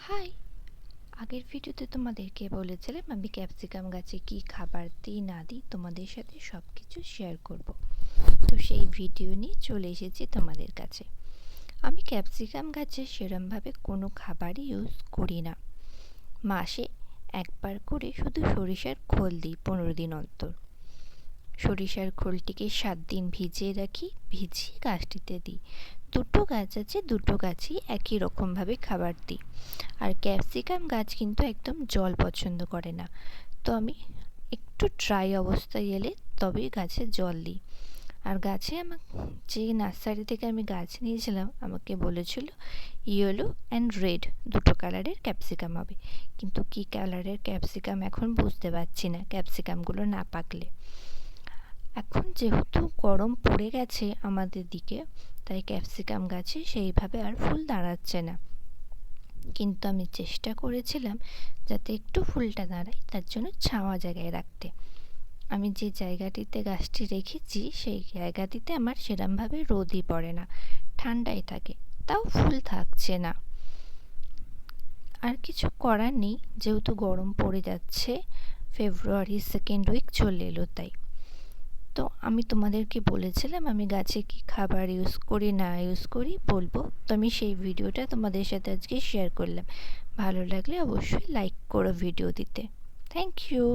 High! আগের ভিডিওতে তোমাদেরকে বলেছিলাম আমি ক্যাপসিকাম গাছে কি খাবার দিই না দিই তোমাদের সাথে সব কিছু শেয়ার করব। তো সেই ভিডিও নিয়ে চলে এসেছি তোমাদের কাছে। আমি ক্যাপসিকাম গাছে সেরমভাবে কোনো খাবারই ইউজ করি না। মাসে একবার করে শুধু সরিষার খোল দিই 15 দিন অন্তর। সরিষার খোলটিকে 7 দিন ভিজিয়ে রাখি, ভিজিয়ে গাছটিতে দিই। দুটো গাছ আছে, দুটো গাছই একই রকমভাবে খাবার দিই। আর ক্যাপসিকাম গাছ কিন্তু একদম জল পছন্দ করে না, তো আমি একটু ড্রাই অবস্থায় এলে তবেই গাছে জল দিই। আর গাছে আমার যে নার্সারি থেকে আমি গাছ নিয়েছিলাম আমাকে বলেছিল ইয়েলো অ্যান্ড রেড দুটো কালারের ক্যাপসিকাম হবে, কিন্তু কী কালারের ক্যাপসিকাম এখন বুঝতে পারছি না ক্যাপসিকামগুলো না পাকলে। এখন যেহেতু গরম পড়ে গেছে আমাদের দিকে, তাই ক্যাপসিকাম গাছে সেইভাবে আর ফুল দাঁড়াচ্ছে না, কিন্তু আমি চেষ্টা করেছিলাম যাতে একটু ফুলটা দাঁড়ায়, তার জন্য ছাওয়া জায়গায় রাখতে। আমি যে জায়গাটিতে গাছটি রেখেছি সেই জায়গাটিতে আমার সেরমভাবে রোদই পড়ে না, ঠান্ডাই থাকে, তাও ফুল থাকছে না। আর কিছু করার নেই, যেহেতু গরম পড়ে যাচ্ছে, ফেব্রুয়ারি সেকেন্ড উইক চলে এলো, তাই তো আমি তোমাদেরকে বলেছিলাম আমি গাছে কি খাবার ইউজ করি না ইউজ করি বলবো, তো আমি সেই ভিডিওটা তোমাদের সাথে আজকে শেয়ার করলাম। ভালো লাগলে অবশ্যই লাইক করো ভিডিও দিতে। Thank you.